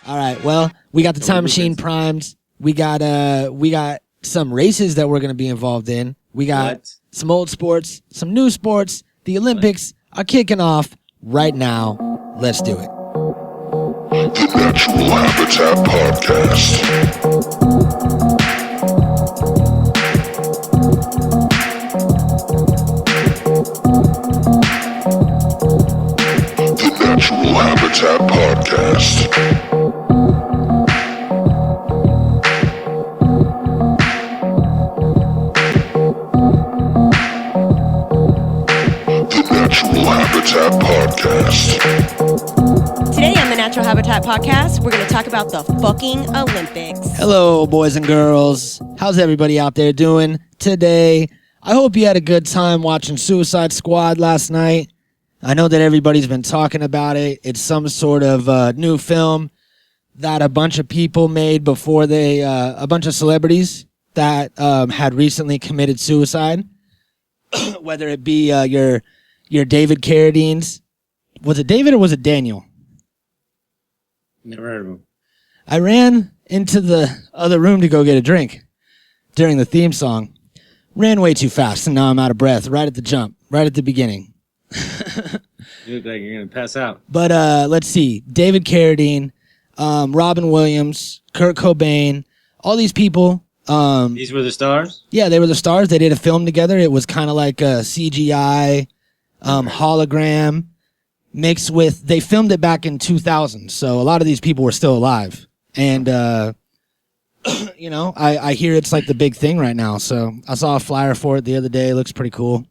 All right. Well, we got the time machine primed. We got some races that we're going to be involved in. We got some old sports, some new sports. The Olympics are kicking off right now. Let's do it. The Natural Habitat Podcast. The Natural Habitat Podcast. Habitat Podcast. Today on the Natural Habitat Podcast, we're going to talk about the fucking Olympics. Hello, boys and girls. How's everybody out there doing today? I hope you had a good time watching Suicide Squad last night. I know that everybody's been talking about it. It's some sort of new film that a bunch of people made before a bunch of celebrities that had recently committed suicide. Whether it be your David Carradines. Was it David or was it Daniel? Never heard of him. I ran into the other room to go get a drink during the theme song. Ran way too fast, and now I'm out of breath right at the jump, right at the beginning. You look like you're going to pass out. But let's see. David Carradine, Robin Williams, Kurt Cobain, all these people. These were the stars? Yeah, they were the stars. They did a film together. It was kind of like a CGI hologram mixed with, they filmed it back in 2000, so a lot of these people were still alive, and you know, I hear it's like the big thing right now, so I saw a flyer for it the other day. It looks pretty cool.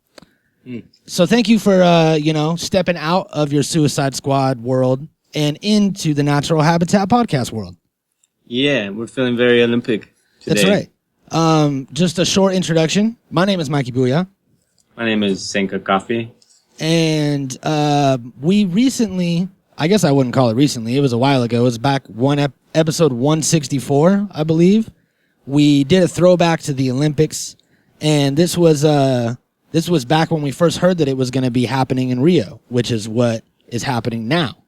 So thank you for stepping out of your Suicide Squad world and into the Natural Habitat Podcast world. Yeah, we're feeling very Olympic today. That's right. Just a short introduction. My name is Mikey Booyah. My name is Senka Coffee. And we recently, I guess I wouldn't call it recently, it was a while ago, it was back episode 164, I believe. We did a throwback to the Olympics, and this was back when we first heard that it was going to be happening in Rio, which is what is happening now.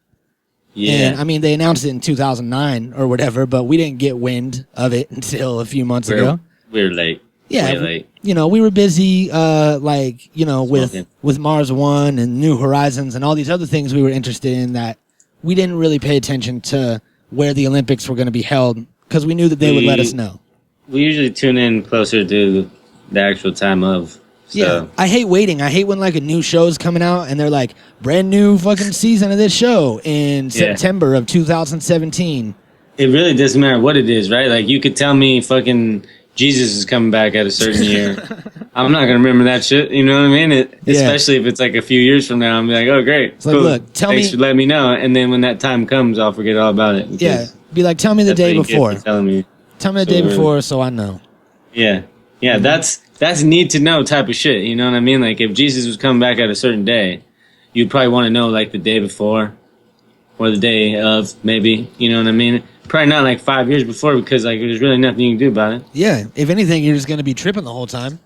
Yeah. And I mean, they announced it in 2009 or whatever, but we didn't get wind of it until a few months ago. We're late. Yeah, way late. You know, we were busy, with Mars One and New Horizons and all these other things we were interested in that we didn't really pay attention to where the Olympics were going to be held because we knew that they would let us know. We usually tune in closer to the actual time of. So. Yeah, I hate waiting. I hate when like a new show's coming out and they're like, brand new fucking season of this show in September of 2017. It really doesn't matter what it is, right? Like you could tell me fucking Jesus is coming back at a certain year. I'm not going to remember that shit. You know what I mean? Especially if it's like a few years from now. I'm like, oh, great. It's cool. like, look, Thanks for letting me know. And then when that time comes, I'll forget all about it. Yeah. Be like, tell me the day before. Telling me. Tell me the day before so I know. Yeah. Yeah. Mm-hmm. That's need to know type of shit. You know what I mean? Like if Jesus was coming back at a certain day, you'd probably want to know like the day before or the day of maybe. You know what I mean? Probably not like 5 years before because like there's really nothing you can do about it. Yeah, if anything, you're just going to be tripping the whole time.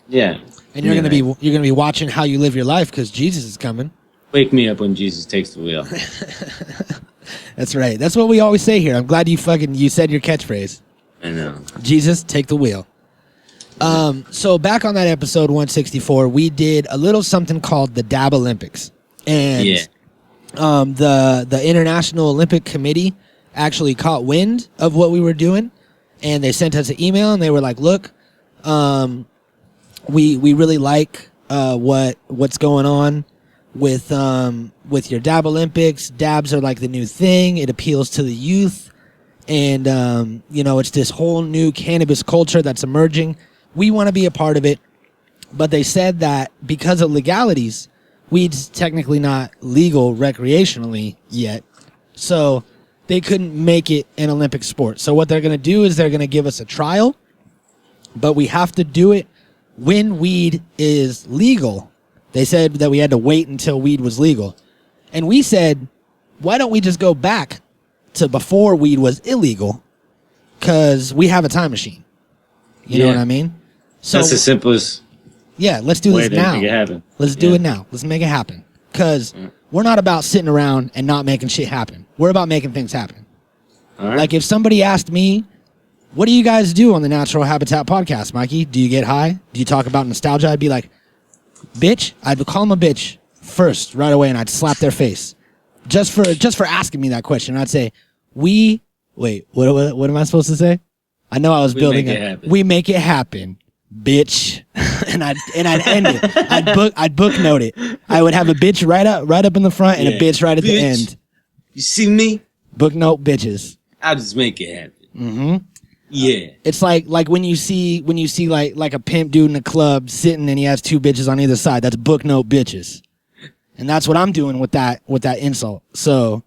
Yeah, and you're going to be watching how you live your life because Jesus is coming. Wake me up when Jesus takes the wheel. That's right. That's what we always say here. I'm glad you said your catchphrase. I know. Jesus, take the wheel. So back on that episode 164, we did a little something called the Dab Olympics, and the International Olympic Committee actually caught wind of what we were doing, and they sent us an email and they were like, look, we really like what's going on with your Dab Olympics. Dabs are like the new thing. It appeals to the youth, and it's this whole new cannabis culture that's emerging. We want to be a part of it, but they said that because of legalities, weed's technically not legal recreationally yet, so they couldn't make it an Olympic sport. So what they're going to do is they're going to give us a trial, but we have to do it when weed is legal. They said that we had to wait until weed was legal. And we said, why don't we just go back to before weed was illegal? Because we have a time machine. You know what I mean? So that's the simplest. Yeah, let's do this now. Make it happen. Let's do it now. Let's make it happen. Because we're not about sitting around and not making shit happen. We're about making things happen. All right. Like if somebody asked me, what do you guys do on the Natural Habitat podcast, Mikey? Do you get high? Do you talk about nostalgia? I'd be like, bitch. I'd call them a bitch first right away, and I'd slap their face just for asking me that question. I'd say, wait, what am I supposed to say? I know I was building it. We make it happen, bitch. and I'd end it. I'd booknote it. I would have a bitch right up in the front and a bitch right at the end. You see me? Booknote bitches. I'll just make it happen. Mm-hmm. Yeah. It's like when you see like a pimp dude in a club sitting and he has two bitches on either side. That's booknote bitches. And that's what I'm doing with that insult. So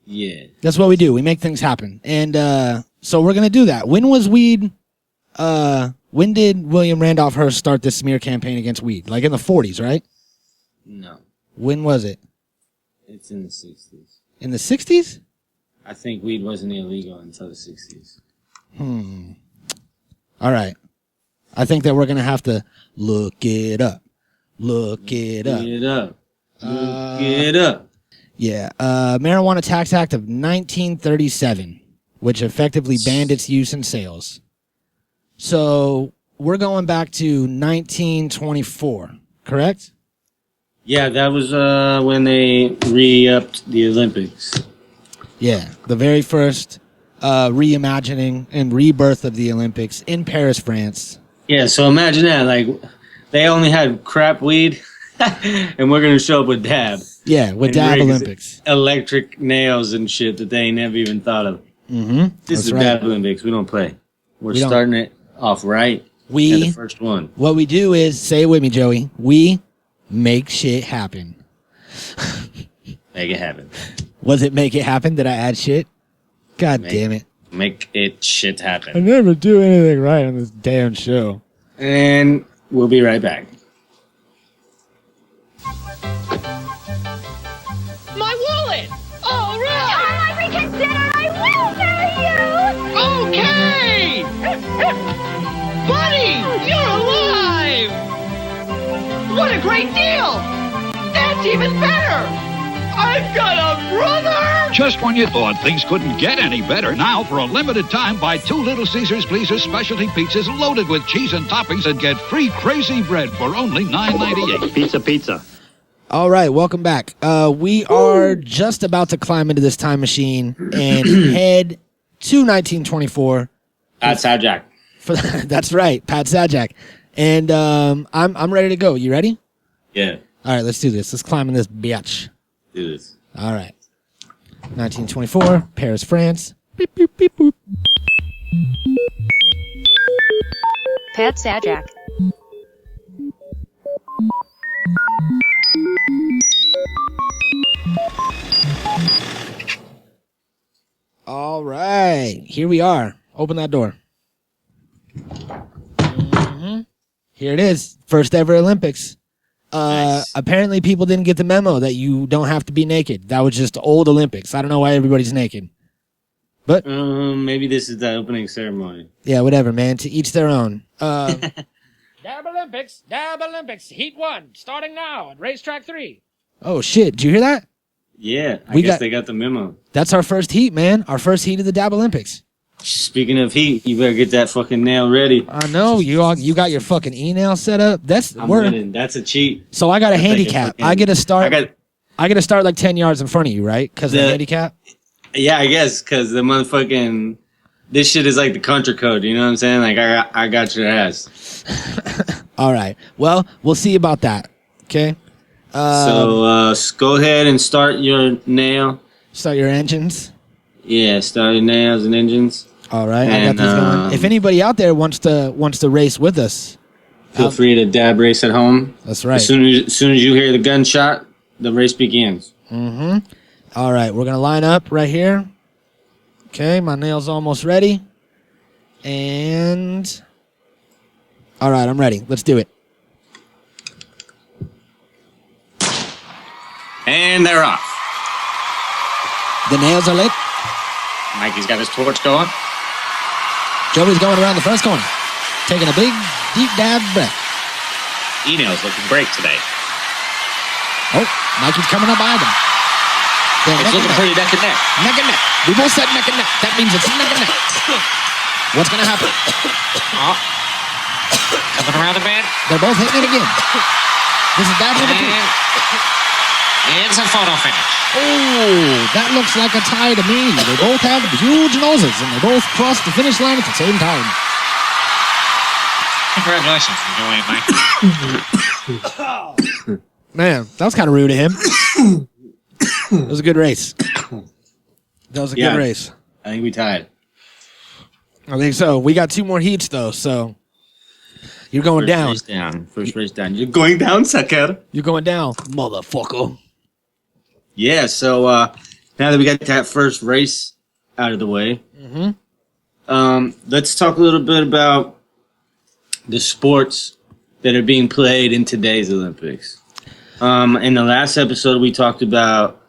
yeah, that's what we do. We make things happen. And so we're gonna do that. When was weed? When did William Randolph Hearst start this smear campaign against weed? Like in the 40s, right? No. When was it? It's in the 60s. In the 60s? I think weed wasn't illegal until the 60s. All right. I think that we're gonna have to look it up. Look it up. Look it up. Yeah. Marijuana Tax Act of 1937, which effectively banned its use and sales. So we're going back to 1924, correct? Yeah, that was when they re-upped the Olympics. Yeah, the very first reimagining and rebirth of the Olympics in Paris, France. Yeah, so imagine that. Like, they only had crap weed, and we're going to show up with dab. Yeah, with dab Olympics. Electric nails and shit that they ain't never even thought of. Mm-hmm. This is dab Olympics. We don't play. We're starting it off right. The first one. What we do is, say it with me, Joey, we make shit happen. Make it happen. Was it make it happen? Did I add shit? God damn it. Make it shit happen. I never do anything right on this damn show. And we'll be right back. My wallet! Oh, right! Oh, I reconsider! I will marry you! Okay! Buddy, you're alive! What a great deal! That's even better! I've got a brother! Just when you thought things couldn't get any better, now for a limited time, buy 2 Little Caesars Pleasers specialty pizzas loaded with cheese and toppings and get free crazy bread for only $9.98. Pizza. All right, welcome back. We are just about to climb into this time machine and head to 1924. Pat Sajak. That's right, Pat Sajak. And I'm ready to go. You ready? Yeah. All right, let's do this. Let's climb in this bitch. Do this. All right. 1924, Paris, France. Beep, beep, beep, boop. Pat Sajak. All right. Here we are. Open that door. Mm-hmm. Here it is. First ever Olympics. Nice. Apparently people didn't get the memo that you don't have to be naked. That was just old Olympics. I don't know why everybody's naked. But maybe this is the opening ceremony. Yeah, whatever, man. To each their own. Dab Olympics, Heat 1, starting now at Racetrack 3. Oh, shit. Did you hear that? Yeah, I guess they got the memo. That's our first heat, man. Our first heat of the Dab Olympics. Speaking of heat, you better get that fucking nail ready. I know. You got your fucking e-nail set up. That's a cheat. So I got a handicap. I get to start like 10 yards in front of you, right? Because of the handicap? Yeah, I guess, because the motherfucking... This shit is like the country code, you know what I'm saying? Like, I got your ass. All right. Well, we'll see about that. Okay? So, go ahead and start your nail. Start your engines? Yeah, start your nails and engines. All right. I got this going. If anybody out there wants to race with us, feel free to dab race at home. That's right. As soon as you hear the gunshot, the race begins. Mm-hmm. All right. We're going to line up right here. Okay, my nail's almost ready. And... All right, I'm ready. Let's do it. And they're off. The nails are lit. Mikey's got his torch going. Joey's going around the first corner. Taking a big, deep dab breath. E-nail's looking great today. Oh, Mikey's coming up behind him. They're It's neck looking and pretty neck and neck. Neck and neck. We both said neck and neck. That means it's neck and neck. What's gonna happen? Oh. Coming around the bend. They're both hitting it again. This is bad number 2. It's a photo finish. Oh, that looks like a tie to me. They both have huge noses, and they both crossed the finish line at the same time. Congratulations. Enjoy it, Mike. Man, that was kind of rude of him. It was a good race. That was a good race. I think we tied. I think so. We got 2 more heats, though, so you're going down. First race down. You're going down, sucker. You're going down, motherfucker. Yeah, so now that we got that first race out of the way, let's talk a little bit about the sports that are being played in today's Olympics. In the last episode, we talked about,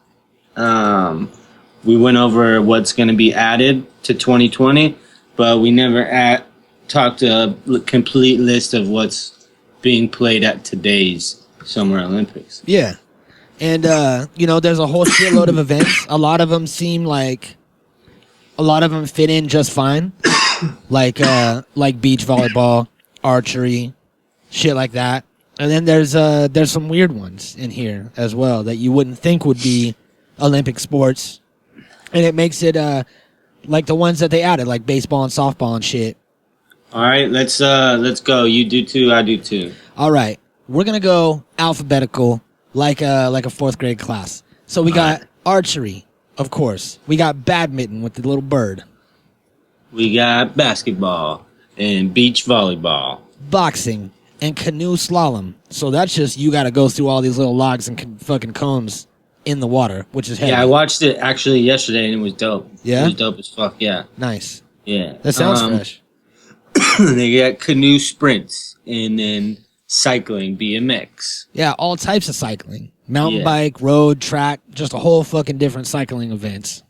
we went over what's going to be added to 2020, but we never talked a complete list of what's being played at today's Summer Olympics. Yeah. And, there's a whole shitload of events. A lot of them seem like, a lot of them fit in just fine. like beach volleyball, archery, shit like that. And then there's some weird ones in here as well that you wouldn't think would be Olympic sports. And it makes it, like the ones that they added, like baseball and softball and shit. All right, let's go. You do 2, I do 2. All right. We're going to go alphabetical. Like a 4th grade class. So we got archery, of course. We got badminton with the little bird. We got basketball and beach volleyball. Boxing and canoe slalom. So that's just you got to go through all these little logs and fucking cones in the water, which is heavy. Yeah, I watched it actually yesterday and it was dope. Yeah? It was dope as fuck, yeah. Nice. Yeah. That sounds fresh. They got canoe sprints and then cycling, BMX. Yeah, all types of cycling. Mountain bike, road, track, just a whole fucking different cycling events.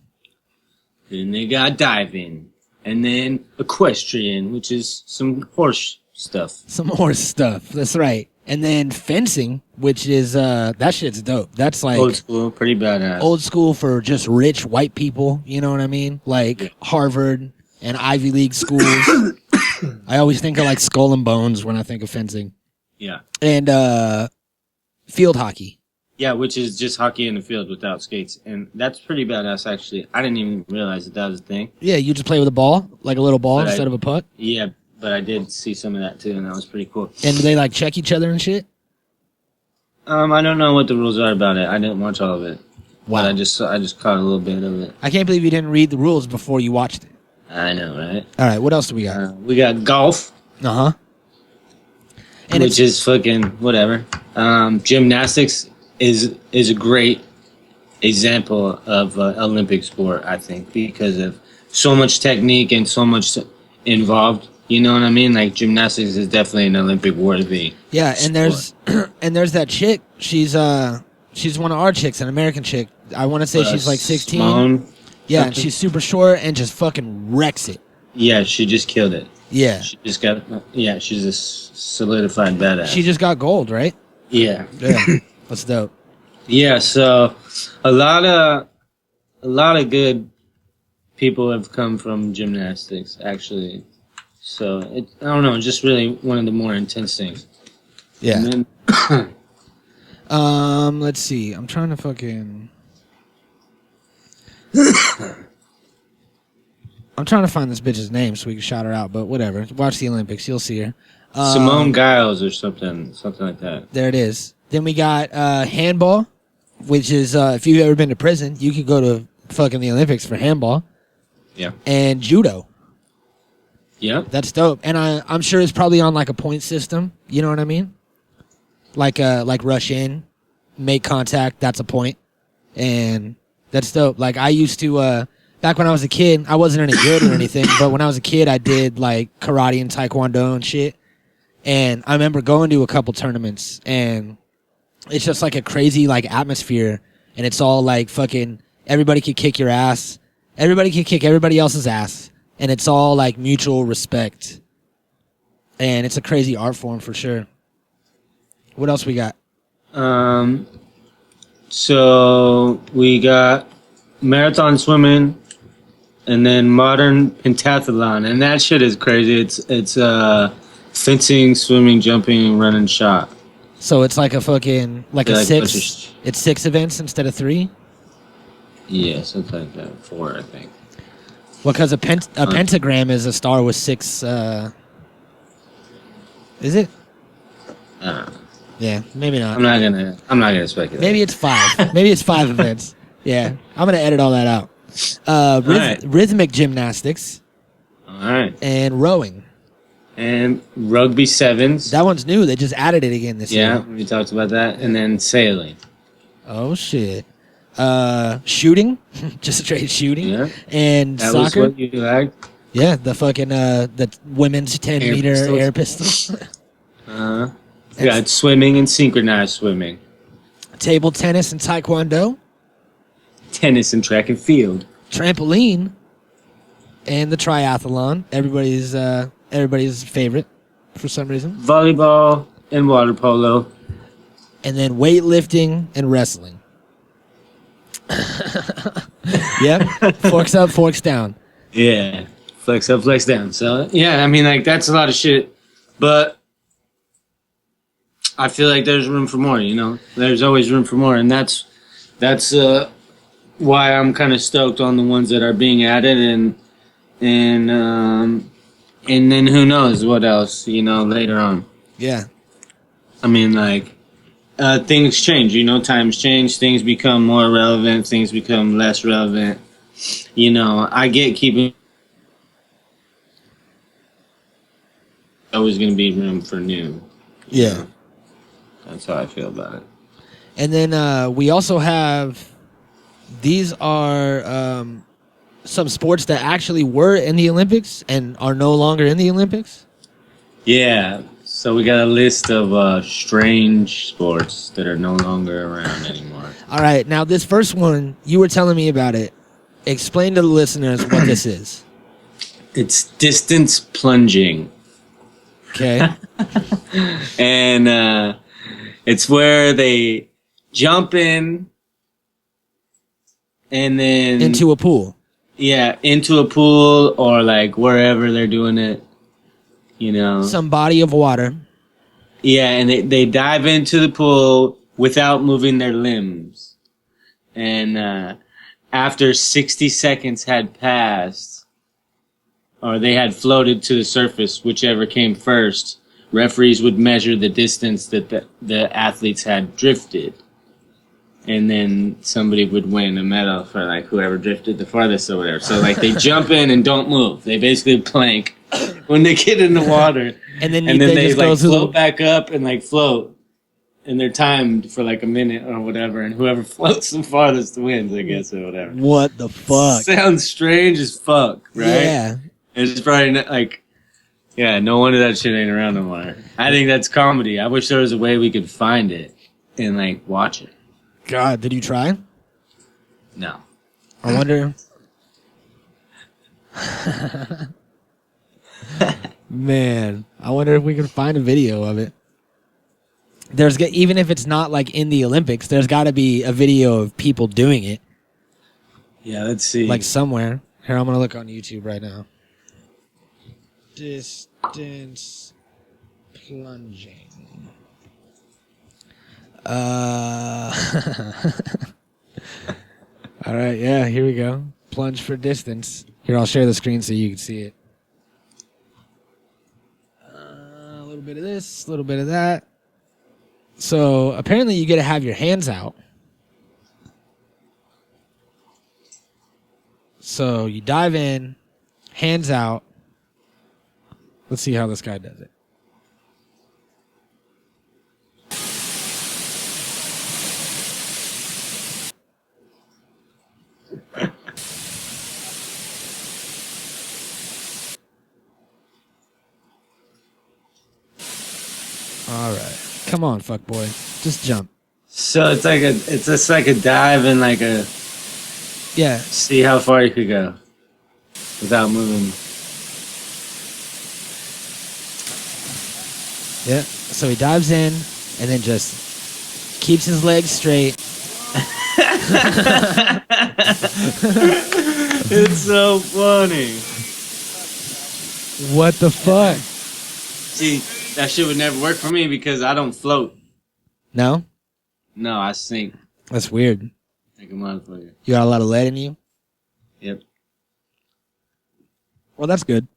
Then they got diving. And then equestrian, which is some horse stuff. Some horse stuff, that's right. And then fencing, which is, that shit's dope. That's like... Old school, pretty badass. Old school for just rich white people, you know what I mean? Like Harvard and Ivy League schools. I always think of like Skull and Bones when I think of fencing. Yeah. And field hockey. Yeah, which is just hockey in the field without skates. And that's pretty badass, actually. I didn't even realize that was a thing. Yeah, you just play with a ball, like a little ball But instead of a puck. Yeah, but I did see some of that, too, and that was pretty cool. And do they like check each other and shit? I don't know what the rules are about it. I didn't watch all of it. Wow. But I just caught a little bit of it. I can't believe you didn't read the rules before you watched it. I know, right? All right, what else do we got? We got golf. Uh-huh. And which is fucking whatever. Gymnastics is a great example of Olympic sport, I think, because of so much technique and so much involved. You know what I mean? Like gymnastics is definitely an Olympic worthy. Yeah, and there's that chick. She's one of our chicks, an American chick. I want to say she's like 16. Simone, yeah, and she's super short and just fucking wrecks it. Yeah, she just killed it. Yeah. She just got, she's a solidified badass. She just got gold, right? Yeah. Yeah. That's dope. Yeah, so a lot of good people have come from gymnastics, actually. So I don't know, it's just really one of the more intense things. Yeah. And then, let's see. I'm trying to fucking I'm trying to find this bitch's name so we can shout her out, but whatever. Watch the Olympics, you'll see her. Simone Giles or something like that. There it is. Then we got handball, which is if you've ever been to prison, you could go to fucking the Olympics for handball. Yeah. And judo. Yeah. That's dope. And I'm sure it's probably on like a point system. You know what I mean? Like rush in, make contact, that's a point. And that's dope. Like I used to back when I was a kid, I wasn't any good or anything, but when I was a kid I did like karate and taekwondo and shit. And I remember going to a couple tournaments and it's just like a crazy like atmosphere and it's all like fucking everybody could kick your ass. Everybody can kick everybody else's ass. And it's all like mutual respect. And it's a crazy art form for sure. What else we got? So we got marathon swimming, and then modern pentathlon, and that shit is crazy. It's fencing, swimming, jumping, running, shot. So it's like a fucking like Yeah, a like six. bunch It's 6 events instead of 3. Yeah, something like that. 4, I think. Well, because a pentagram is a star with 6. Is it? Yeah, maybe not. I'm not gonna speculate. Maybe it's 5. Maybe it's 5 events. Yeah, I'm gonna edit all that out. right. Rhythmic gymnastics All right. and rowing. And rugby sevens. That one's new. They just added it again this Yeah, year. we talked about that. And then sailing. Oh shit. Shooting, just straight shooting. Yeah. And That was soccer. what you liked. Yeah, the fucking the women's 10-meter pistols. air pistol. We got swimming and synchronized swimming. Table tennis and taekwondo. Tennis and track and field. Trampoline. And the triathlon. Everybody's favorite for some reason. Volleyball and water polo. And then weightlifting and wrestling. Yep. Forks up, forks down. Yeah. Flex up, flex down. So, yeah, I mean, like, that's a lot of shit. But I feel like there's room for more, you know? There's always room for more. And that's why I'm kind of stoked on the ones that are being added. And then who knows what else, you know, later on. Yeah. I mean, like, things change, you know, times change, things become more relevant, things become less relevant. You know, I get keeping. Always going to be room for new. Yeah. know? That's how I feel about it. And then we also have, these are some sports that actually were in the Olympics and are no longer in the Olympics. Yeah. So we got a list of strange sports that are no longer around anymore. All right. Now, this first one, you were telling me about it. Explain to the listeners what this is. It's distance plunging. Okay. And it's where they jump in and then Into a pool. Yeah, into a pool or like wherever they're doing it, you know. Some body of water. Yeah, and they dive into the pool without moving their limbs. And after 60 seconds had passed, or they had floated to the surface, whichever came first, referees would measure the distance that the athletes had drifted. And then somebody would win a medal for like whoever drifted the farthest or whatever. So like they jump in and don't move. They basically plank when they get in the water. And then they just like go through float back up and like float. And they're timed for like a minute or whatever. And whoever floats the farthest wins, I guess, or whatever. What the fuck? Sounds strange as fuck, right? Yeah. It's probably not, like, yeah, no wonder that shit ain't around no more. I think that's comedy. I wish there was a way we could find it and like watch it. God, did you try? No. I wonder. Man, I wonder if we can find a video of it. Even if it's not like in the Olympics, there's got to be a video of people doing it, Yeah, let's see. like somewhere. Here, I'm gonna look on YouTube right now. Distance plunging. All right, yeah, here we go. Plunge for distance. Here, I'll share the screen so you can see it. A little bit of this, a little bit of that. So apparently you get to have your hands out. So you dive in, hands out. Let's see how this guy does it. All right. Come on, fuck boy. Just jump. So it's just like a dive and like a Yeah. see how far you could go without moving. Yeah. So he dives in and then just keeps his legs straight. It's so funny. What the fuck? See, that shit would never work for me because I don't float. No? No, I sink That's weird. like a motherfucker. You got a lot of lead in you? Yep. Well, that's good.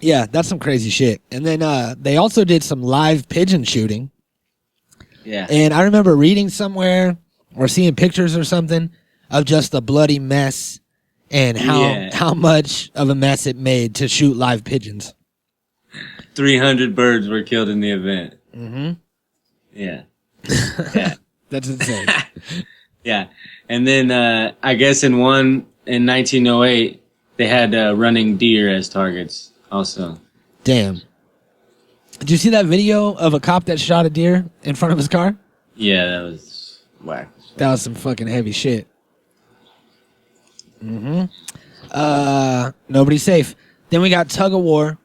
Yeah, that's some crazy shit. And then they also did some live pigeon shooting. Yeah. And I remember reading somewhere or seeing pictures or something of just a bloody mess and how much of a mess it made to shoot live pigeons. 300 birds were killed in the event. Mm-hmm. Yeah. Yeah. That's insane. Yeah. And then I guess in 1908, they had running deer as targets also. Damn. Did you see that video of a cop that shot a deer in front of his car? Yeah, that was whack. That was some fucking heavy shit. Mm-hmm. Nobody's safe. Then we got tug of war.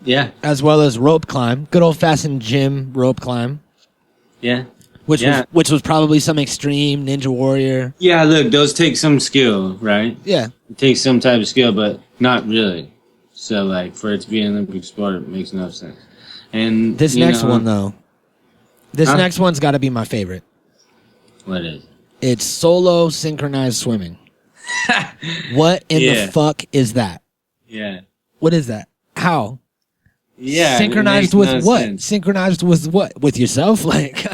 Yeah. As well as rope climb. Good old fashioned gym rope climb. Yeah. Which was probably some extreme ninja warrior. Yeah, look, those take some skill, right? Yeah. It takes some type of skill, but not really. So, like, for it to be an Olympic sport, it makes no sense. And this next one, though. This next one's got to be my favorite. What is it? It's solo synchronized swimming. What in the fuck is that? Yeah. What is that? How? Yeah. Synchronized with no what? sense. Synchronized with what? With yourself? Like.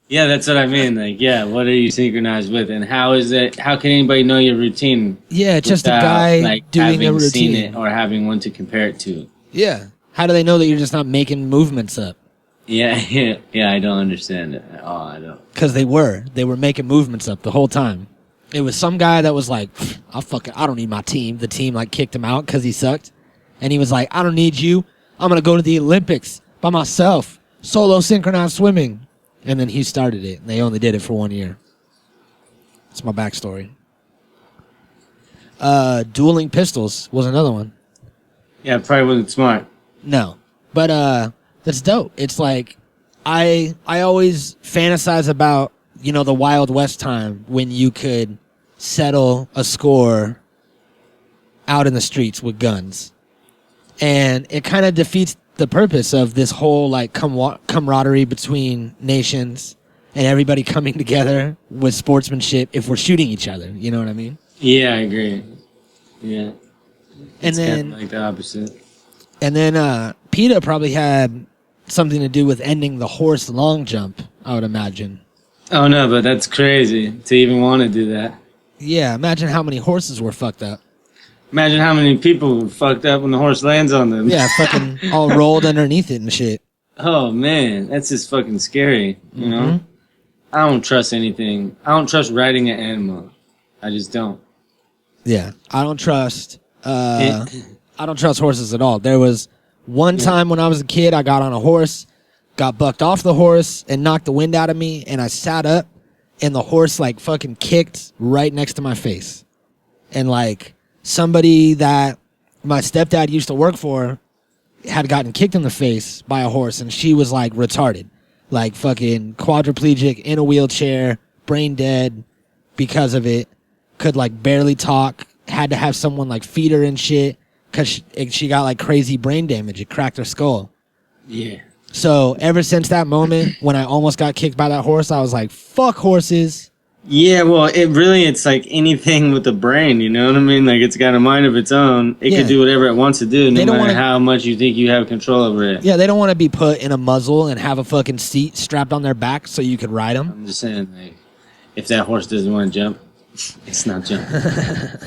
Yeah, that's what I mean. Like, yeah, what are you synchronized with? And how is it? How can anybody know your routine? Yeah, just a without, guy like, doing a having routine. seen it or having one to compare it to. Yeah. How do they know that you're just not making movements up? Yeah, I don't understand it at all. I don't. Because they were making movements up the whole time. It was some guy that was like, I don't need my team. The team like kicked him out because he sucked. And he was like, I don't need you. I'm going to go to the Olympics by myself. Solo synchronized swimming. And then he started it. And they only did it for 1 year. That's my backstory. Dueling pistols was another one. Yeah, probably wasn't smart. No. But that's dope. It's like I always fantasize about, you know, the Wild West time when you could settle a score out in the streets with guns. And it kind of defeats the purpose of this whole like camaraderie between nations and everybody coming together with sportsmanship if we're shooting each other. You know what I mean? Yeah, I agree. Yeah. And then like the opposite. And then PETA probably had something to do with ending the horse long jump, I would imagine. Oh, no, but that's crazy to even want to do that. Yeah, imagine how many horses were fucked up. Imagine how many people were fucked up when the horse lands on them. Yeah, fucking all rolled underneath it and shit. Oh, man, that's just fucking scary, you know? I don't trust anything. I don't trust riding an animal. I just don't. Yeah, I don't trust horses at all. There was one time when I was a kid, I got on a horse, got bucked off the horse and knocked the wind out of me, and I sat up, and the horse like fucking kicked right next to my face. And like somebody that my stepdad used to work for had gotten kicked in the face by a horse, and she was like retarded, like fucking quadriplegic, in a wheelchair, brain dead because of it, could like barely talk, had to have someone like feed her and shit because she got like crazy brain damage. It cracked her skull. Yeah. So ever since that moment when I almost got kicked by that horse, I was like, fuck horses. Yeah, well, it's like anything with the brain, you know what I mean? Like, it's got a mind of its own. It can do whatever it wants to do, no matter how much you think you have control over it. Yeah, they don't want to be put in a muzzle and have a fucking seat strapped on their back so you could ride them. I'm just saying, like, if that horse doesn't want to jump, it's not jumping.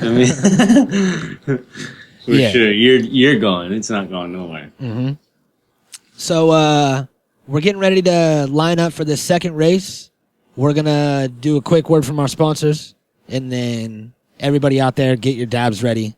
I mean, for sure, you're going. It's not going nowhere. Mm-hmm. So we're getting ready to line up for this second race. We're going to do a quick word from our sponsors, and then everybody out there, get your dabs ready,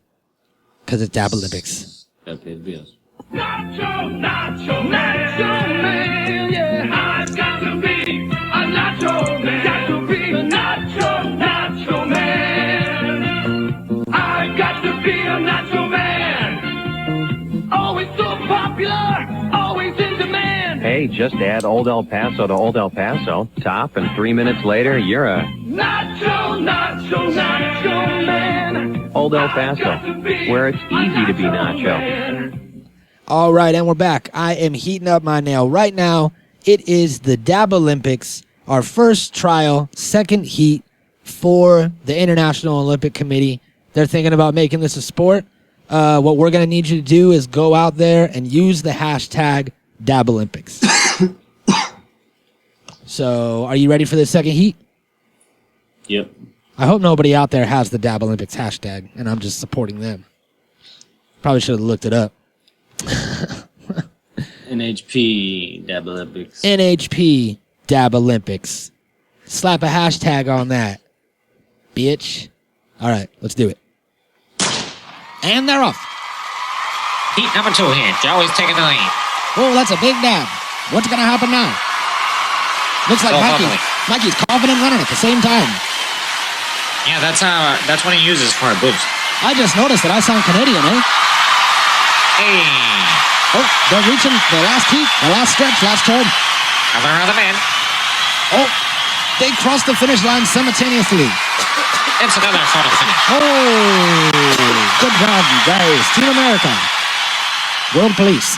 because it's Dab Olympics. Gotta pay the bills. Nacho man, yeah, I've got to be a nacho man. Got to be a nacho man. I've got to be a nacho man. Always so popular, always in demand. Hey, just add Old El Paso to Old El Paso, top, and 3 minutes later, you're a nacho. nacho man. Old El Paso, where it's easy to be nacho. All right, and we're back. I am heating up my nail right now. It is the Dab Olympics, our first trial, second heat for the International Olympic Committee. They're thinking about making this a sport. What we're going to need you to do is go out there and use the hashtag Dab Olympics. So, are you ready for the second heat? Yep. I hope nobody out there has the Dab Olympics hashtag, and I'm just supporting them. Probably should have looked it up. NHP Dab Olympics. NHP Dab Olympics. Slap a hashtag on that, bitch. All right, let's do it. And they're off. Heat number 2 here. Joey's taking the lead. Oh, that's a big dab. What's going to happen now? Looks like Mikey's coughing and running at the same time. Yeah, that's what he uses for a boost. I just noticed that I sound Canadian, eh? Hey. Oh, they're reaching the last heat, the last stretch, last turn. Another man. Oh, they crossed the finish line simultaneously. It's another photo finish. Oh, good job, you guys. Team America. World Police.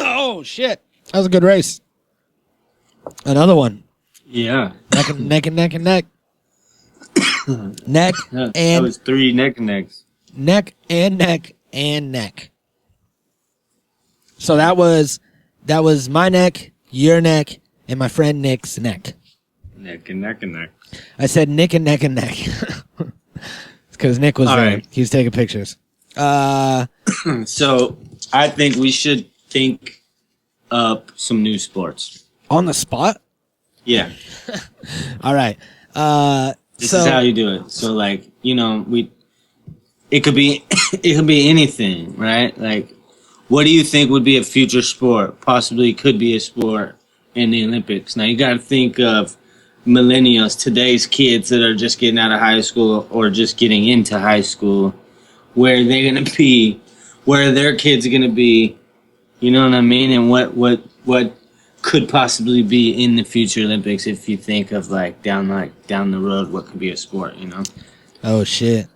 Oh, shit. That was a good race. Another one. Yeah. Neck and neck and neck and neck. Neck That and was 3 neck and necks. neck and neck and neck. So that was my neck, your neck, and my friend Nick's neck. Neck and neck and neck. I said Nick and neck and neck. It's because Nick was All there. right. He was taking pictures. So I think we should think up some new sports. On the spot? Yeah. All right. This is how you do it. So like, it could be anything, right? Like, what do you think would be a future sport? Possibly could be a sport in the Olympics. Now you got to think of millennials, today's kids that are just getting out of high school or just getting into high school, where they're going to be, where their kids are going to be, you know what I mean? And what could possibly be in the future Olympics if you think of down the road, what could be a sport, Oh, shit.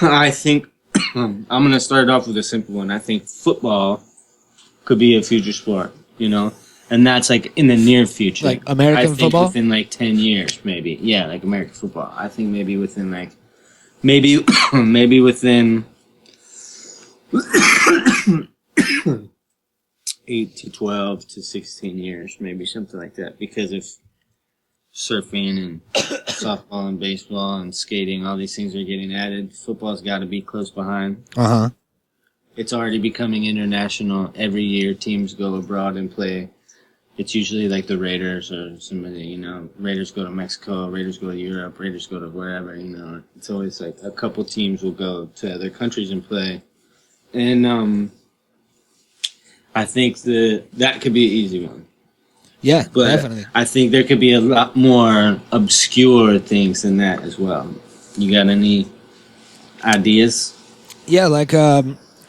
I think I'm going to start off with a simple one. I think football could be a future sport, and that's in the near future. Like American football? Within 10 years, maybe. Yeah, like American football. I think maybe within maybe within 8 to 12 to 16 years, maybe something like that, because of surfing and softball and baseball and skating, all these things are getting added. Football's got to be close behind. Uh-huh. It's already becoming international. Every year teams go abroad and play. It's usually like the Raiders or somebody, Raiders go to Mexico, Raiders go to Europe, Raiders go to wherever, It's always like a couple teams will go to other countries and play. And I think that could be an easy one. Yeah, But definitely. I think there could be a lot more obscure things than that as well. You got any ideas? Yeah,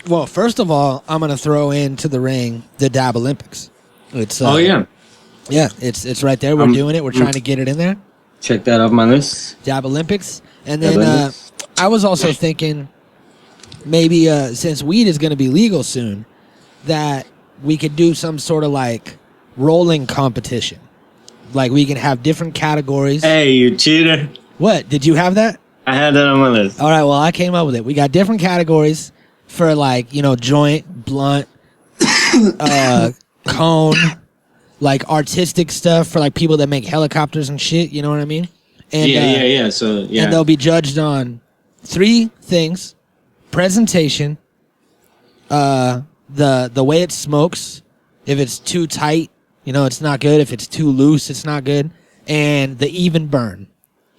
well, first of all, I'm going to throw into the ring the Dab Olympics. It's yeah. Yeah, it's right there. We're doing it. We're trying to get it in there. Check that off my list. Dab Olympics. And Dab then Olympics. I was also thinking maybe since weed is going to be legal soon, that we could do some sort of rolling competition. Like we can have different categories. Hey, you cheater. What? Did you have that? I had that on my list. All right, well, I came up with it. We got different categories for joint, blunt, cone, artistic stuff for people that make helicopters and shit, you know what I mean? And, yeah. So, yeah. And they'll be judged on 3 things: presentation, the way it smokes. If it's too tight, it's not good. If it's too loose, it's not good. And the even burn.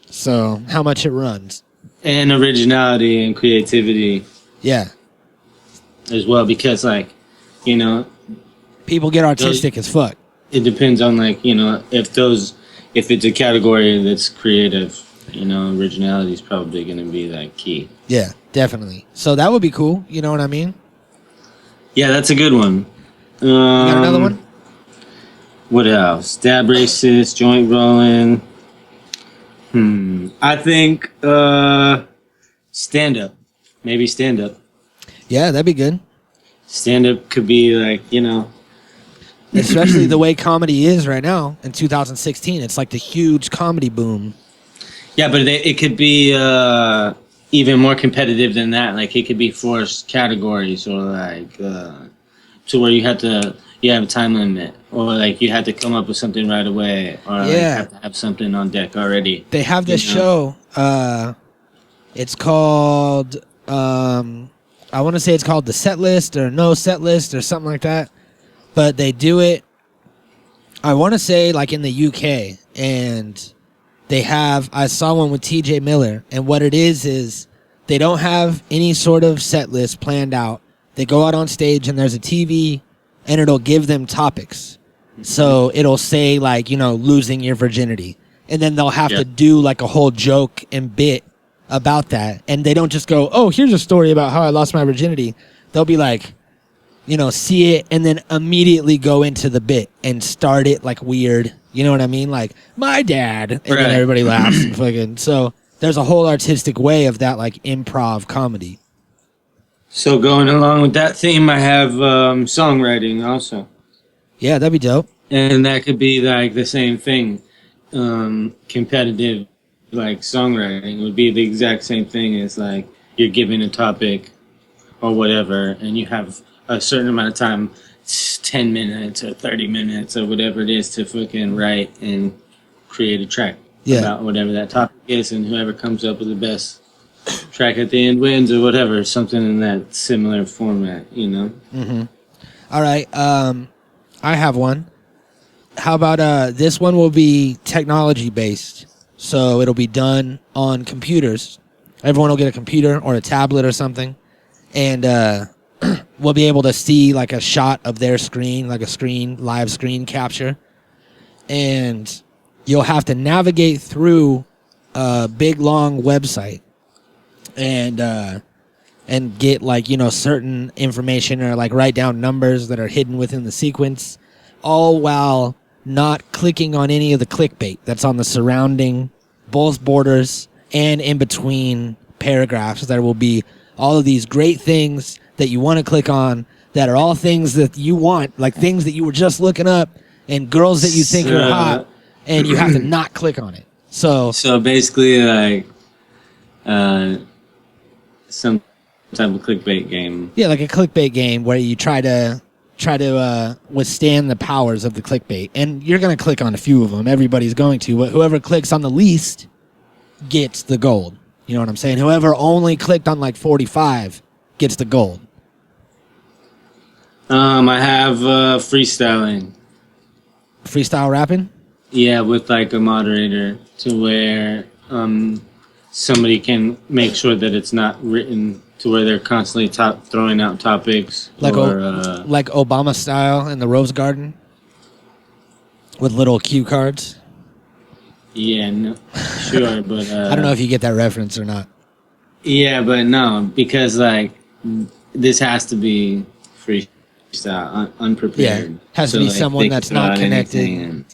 So how much it runs. And originality and creativity. Yeah. As well, because people get artistic as fuck. It depends on if it's a category that's creative, originality is probably going to be key. Yeah, definitely. So that would be cool. You know what I mean? Yeah, that's a good one. You got another one? What else? Dab races, joint rolling. I think stand up. Maybe stand up. Yeah, that'd be good. Stand up could be like, Especially the way comedy is right now in 2016. It's like the huge comedy boom. Yeah, but it could be even more competitive than that. Like it could be forced categories or like to where you have a time limit or like you have to come up with something right away or like have to have something on deck already. They have this show. It's called I want to say it's called The Set List or No Set List or something like that. But they do it, I want to say, like in the UK. And I saw one with TJ Miller. And what it is they don't have any sort of set list planned out. They go out on stage and there's a TV and it'll give them topics. So it'll say like, losing your virginity. And then they'll have to do like a whole joke and bit about that. And they don't just go, oh, here's a story about how I lost my virginity. They'll be like, see it and then immediately go into the bit and start it like weird. You know what I mean? Like, my dad. And then everybody laughs. And fucking. So there's a whole artistic way of that like improv comedy. So going along with that theme, I have songwriting also. Yeah, that'd be dope. And that could be like the same thing. Competitive like songwriting would be the exact same thing as like you're given a topic or whatever and you have a certain amount of time, 10 minutes or 30 minutes or whatever it is to fucking write and create a track about whatever that topic is, and whoever comes up with the best track at the end wins or whatever, something in that similar format, Mm-hmm. All right. I have one. How about this one will be technology based. So it'll be done on computers. Everyone will get a computer or a tablet or something. And we'll be able to see like a shot of their screen, like a live screen capture. And you'll have to navigate through a big, long website and get like, certain information or like write down numbers that are hidden within the sequence, all while not clicking on any of the clickbait that's on the surrounding both borders and in between paragraphs. There will be all of these great things that you want to click on that are all things that you want, like things that you were just looking up and girls that you think are hot, and you have to not click on it. So basically like some type of clickbait game. Yeah, like a clickbait game where you try to withstand the powers of the clickbait. And you're going to click on a few of them. Everybody's going to. But whoever clicks on the least gets the gold. You know what I'm saying? Whoever only clicked on like 45 gets the gold. I have freestyling. Freestyle rapping? Yeah, with like a moderator to where somebody can make sure that it's not written to where they're constantly throwing out topics. Like like Obama style in the Rose Garden? With little cue cards? Yeah, no, sure, but... I don't know if you get that reference or not. Yeah, but no, because like this has to be freestyle, unprepared. Yeah, has to be like, someone that's not connected.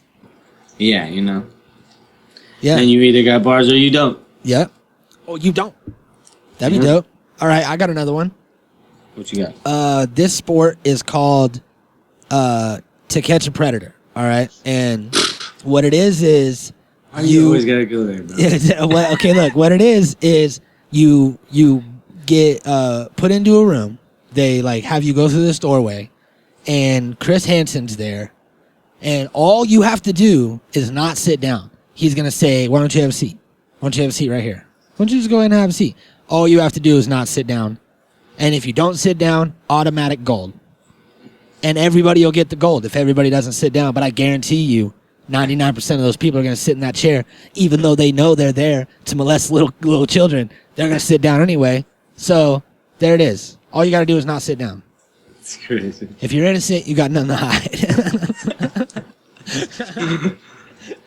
Yeah, Yeah. And you either got bars or you don't. Yep. Oh, you don't. That'd be dope. All right, I got another one. What you got? This sport is called To Catch a Predator. All right, and what it is you always gotta go there, bro. Okay, look, what it is you get put into a room. They like have you go through this doorway, and Chris Hansen's there, and all you have to do is not sit down. He's gonna say, "Why don't you have a seat? Why don't you have a seat right here? Why don't you just go ahead and have a seat?" All you have to do is not sit down. And if you don't sit down, automatic gold. And everybody will get the gold if everybody doesn't sit down. But I guarantee you, 99% of those people are going to sit in that chair, even though they know they're there to molest little children. They're going to sit down anyway. So there it is. All you got to do is not sit down. It's crazy. If you're innocent, you got nothing to hide.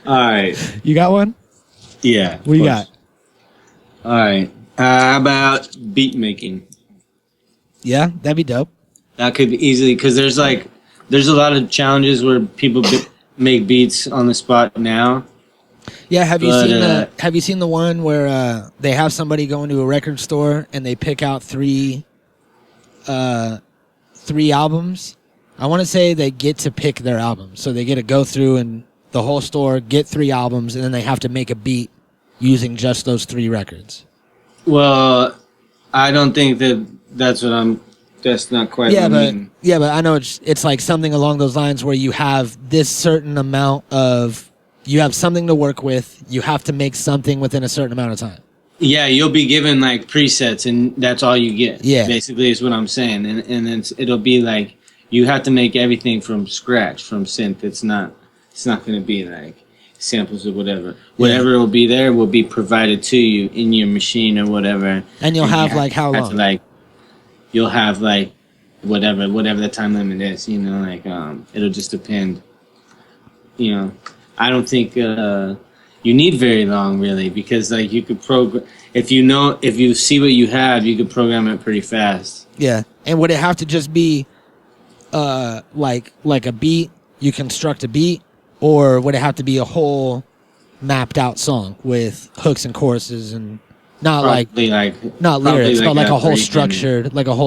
All right. You got one? Yeah. What you got? All right. How about beat making? Yeah, that'd be dope. That could be easily, because there's a lot of challenges where people make beats on the spot now, Yeah, have you But, seen the one where they have somebody go into a record store and they pick out three albums? I want to say they get to pick their albums. So they get to go through and the whole store, get 3 albums, and then they have to make a beat using just those 3 records. Well, I don't think that's not quite what I mean. Yeah, but I know it's like something along those lines where you have this certain amount of, you have something to work with, you have to make something within a certain amount of time. Yeah, you'll be given like presets, and that's all you get. Yeah, basically is what I'm saying, and it'll be like you have to make everything from scratch, from synth. It's not going to be like samples or whatever. Whatever will be there will be provided to you in your machine or whatever. And you'll have like how long? You'll have like whatever the time limit is. You know, like it'll just depend. You know, I don't think you need very long really, because like you could program if you see what you have, you could program it pretty fast. Yeah, and would it have to just be like a beat? You construct a beat, or would it have to be a whole mapped out song with hooks and choruses and not not lyrics, but like a whole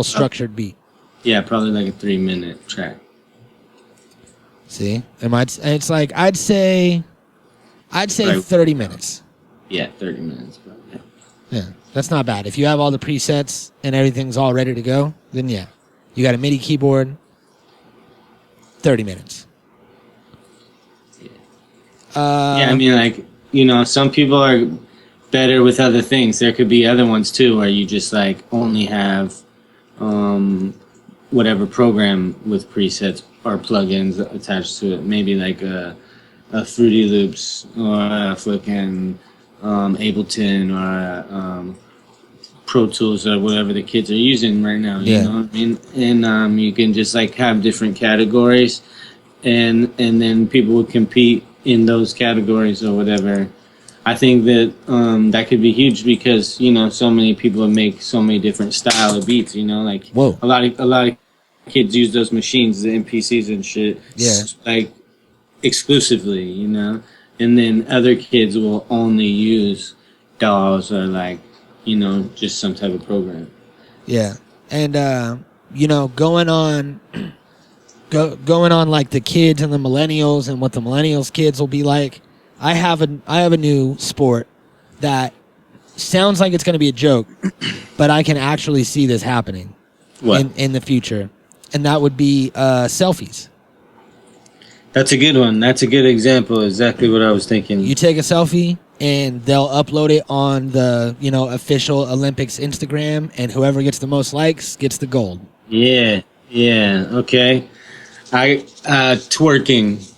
structured beat? Yeah, probably like a 3-minute track. See, it's like I'd say 30 minutes. Yeah, 30 minutes. Probably. Yeah, that's not bad. If you have all the presets and everything's all ready to go, then yeah, you got a MIDI keyboard. 30 minutes. Yeah, I mean, like, you know, some people are better with other things. There could be other ones too, where you just like only have whatever program with presets or plugins attached to it. Maybe like a Fruity Loops or a fucking Ableton or Pro Tools or whatever the kids are using right now. You know what I mean? And you can just like have different categories, and then people would compete in those categories or whatever. I think that that could be huge because, you know, so many people make so many different style of beats. You know, like a lot of kids use those machines, the MPCs and shit. Yeah. Like exclusively, you know, and then other kids will only use DAWs or like, you know, just some type of program. Yeah, and you know, going on like the kids and the millennials and what the millennials kids will be like. I have a new sport that sounds like it's going to be a joke, but I can actually see this happening in the future, and that would be selfies. That's a good one. That's a good example. Exactly what I was thinking. You take a selfie and they'll upload it on the, you know, official Olympics Instagram, and whoever gets the most likes gets the gold. Yeah. Okay. Twerking.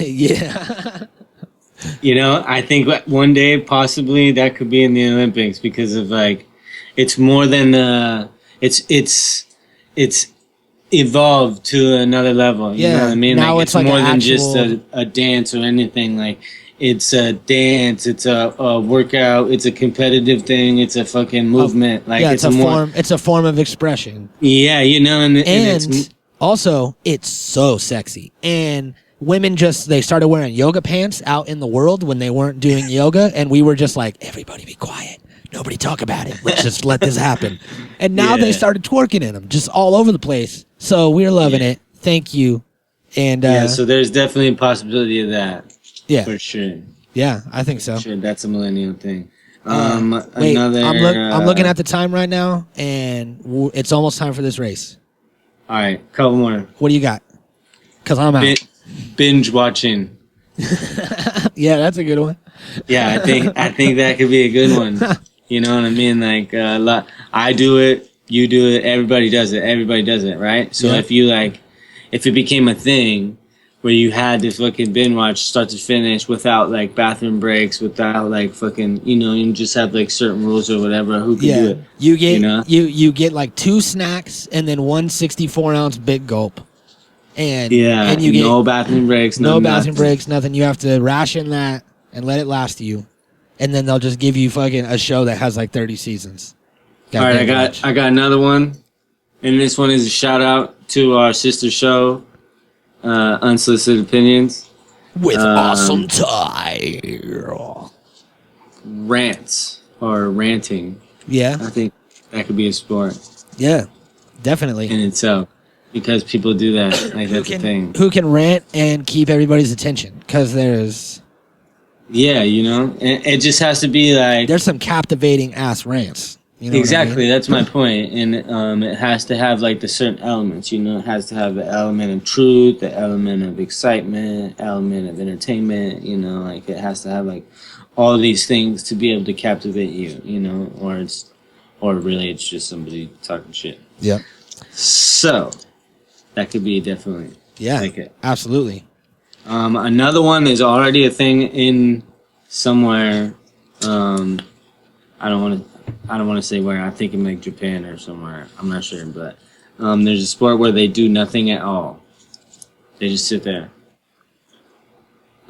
Yeah. You know, I think one day possibly that could be in the Olympics because of like, it's more than it's evolved to another level. You know what I mean? Now like, it's like more than actual... just a dance or anything. Like, it's a dance, it's a workout, it's a competitive thing, it's a fucking movement. Like, it's a form of expression. Yeah, you know, and it's also it's so sexy. And women they started wearing yoga pants out in the world when they weren't doing yoga, and we were just like, everybody be quiet. Nobody talk about it. Let's just let this happen. And now they started twerking in them just all over the place. So we're loving it. Thank you. And so there's definitely a possibility of that. Yeah. For sure. Yeah, I think so. For sure, that's a millennial thing. Wait, I'm looking at the time right now, and it's almost time for this race. All right, couple more. What do you got? Because I'm out. Binge watching. Yeah, that's a good one. Yeah, I think that could be a good one. You know what I mean? Like I do it, you do it, everybody does it, right? So if it became a thing where you had to fucking binge watch start to finish without like bathroom breaks, without like fucking, you know, you just have like certain rules or whatever, who can do it? You get you get like 2 snacks and then 1 64-ounce big gulp. And you get no bathroom breaks, nothing. You have to ration that and let it last you. And then they'll just give you fucking a show that has like 30 seasons. All right, I got another one. And this one is a shout out to our sister show, Unsolicited Opinions. With awesome tie. Rants or ranting. Yeah. I think that could be a sport Yeah. Definitely. in itself because people do that. Like that's the thing. Who can rant and keep everybody's attention? Because there's Yeah, you know, and it just has to be like there's some captivating ass rants. You know exactly. what I mean? That's my point, and it has to have like the certain elements. You know, it has to have the element of truth, the element of excitement, element of entertainment. You know, like it has to have like all of these things to be able to captivate you. You know, or really it's just somebody talking shit. Yep. So that could be definitely like it. Absolutely. Another one is already a thing in somewhere. I don't want to say where. I think in like Japan or somewhere. I'm not sure, but there's a sport where they do nothing at all. They just sit there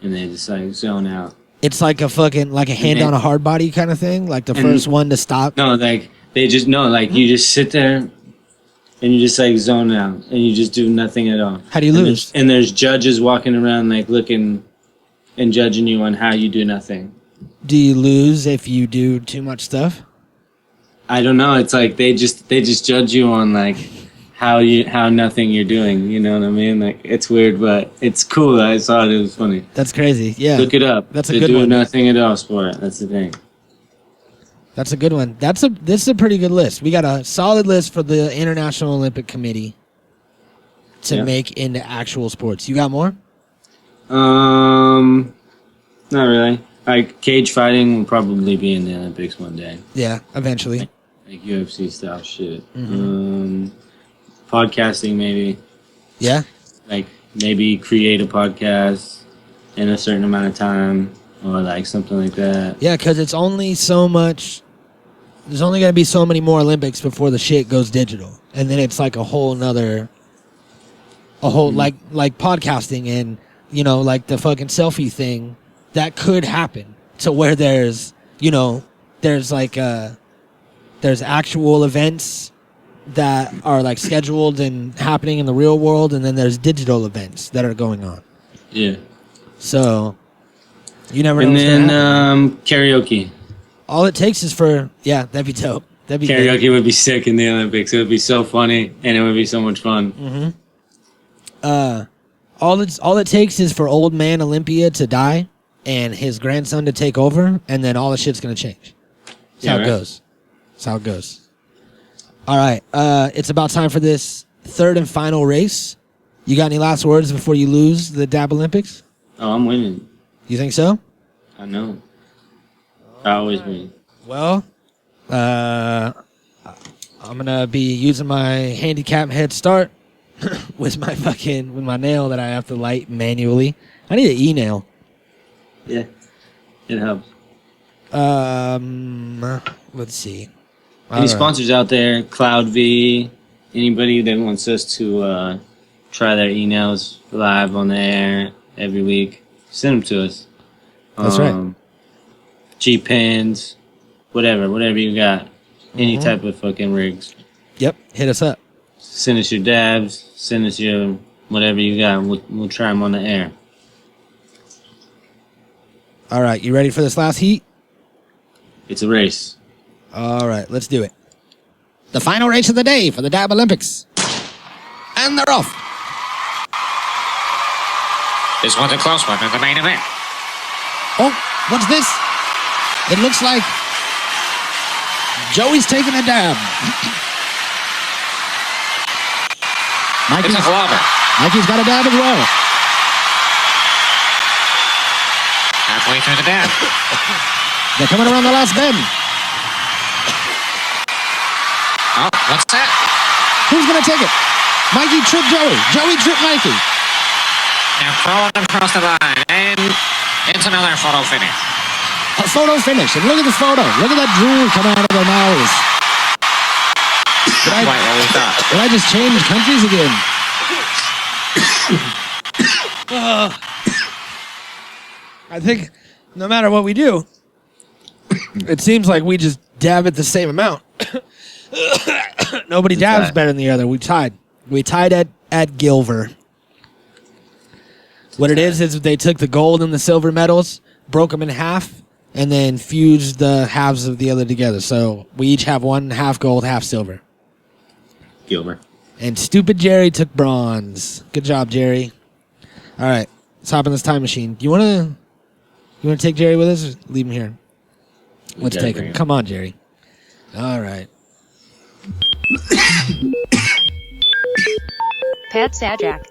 and they just like zone out. It's like a fucking hand on a hard body kind of thing. Like the first one to stop. No, like they just you just sit there and you just like zone out and you just do nothing at all. How do you lose? And there's judges walking around like looking and judging you on how you do nothing. Do you lose if you do too much stuff? I don't know. It's like they just judge you on like how nothing you're doing. You know what I mean? Like it's weird, but it's cool. I saw it. It was funny. That's crazy. Yeah. Look it up. That's a they good do one. Nothing at all sport. That's the thing. That's a good one. This is a pretty good list. We got a solid list for the International Olympic Committee to make into actual sports. You got more? Not really. Like cage fighting will probably be in the Olympics one day. Yeah, eventually. Like UFC style shit. Podcasting maybe. Yeah. Like maybe create a podcast in a certain amount of time or like something like that. Yeah, because it's only so much. There's only going to be so many more Olympics before the shit goes digital, and then it's like a whole like podcasting and like the fucking selfie thing that could happen to where there's actual events that are like scheduled and happening in the real world, and then there's digital events that are going on. Yeah. So you never know. And what's gonna then happen. karaoke. All it takes is that'd be dope. That'd be karaoke good. would be sick in the Olympics. It would be so funny and it would be so much fun. All it takes is for old man Olympia to die and his grandson to take over, and then all the shit's gonna change. That's how it goes. That's how it goes. All right, it's about time for this third and final race. You got any last words before you lose the Dab Olympics? Oh, I'm winning. You think so? I know. I always win. Well, I'm gonna be using my handicap head start with my nail that I have to light manually. I need an e-nail. Yeah, it helps. Let's see. Any sponsors out there? Cloud V. Anybody that wants us to try their e-nails live on the air every week? Send them to us. That's right. G-pens, whatever you got. Any type of fucking rigs. Yep, hit us up. Send us your dabs. Send us your whatever you got. We'll try them on the air. All right, you ready for this last heat? It's a race. All right, let's do it. The final race of the day for the Dab Olympics. And they're off. This one's a close one in the main event. Oh, what's this? It looks like Joey's taking a dab. It's a flopper. Mikey's got a dab as well. Halfway through the dab. They're coming around the last bend. Oh, what's that? Who's going to take it? Mikey tripped Joey. Joey tripped Mikey. And throwing across the line. And it's another photo finish. A photo finish. And look at the photo. Look at that drool coming out of their mouths. Quite what we thought. Did I just change countries again? I think no matter what we do, it seems like we just dab at the same amount. Nobody dabs better than the other. We tied. We tied at Gilver. What it is they took the gold and the silver medals, broke them in half, and then fused the halves of the other together. So we each have one half gold, half silver. Gilbert. And stupid Jerry took bronze. Good job, Jerry. All right, let's hop in this time machine. You wanna take Jerry with us, or leave him here? Let's take him. Come on, Jerry. All right. Pat Sajak.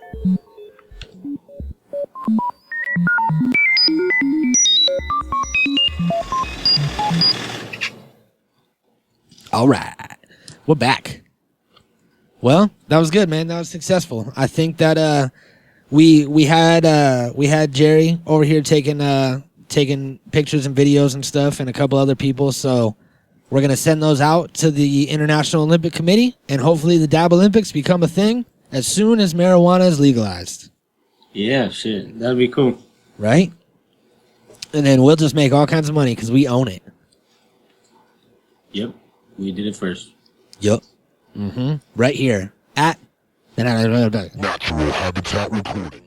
All right, we're back. Well, that was good, man. That was successful. I think that we had Jerry over here taking pictures and videos and stuff, and a couple other people. So we're gonna send those out to the International Olympic Committee, and hopefully the Dab Olympics become a thing as soon as marijuana is legalized. Yeah, shit, that'd be cool, right? And then we'll just make all kinds of money because we own it. Yep, we did it first. Yep. Right here at the Natural Habitat Recording.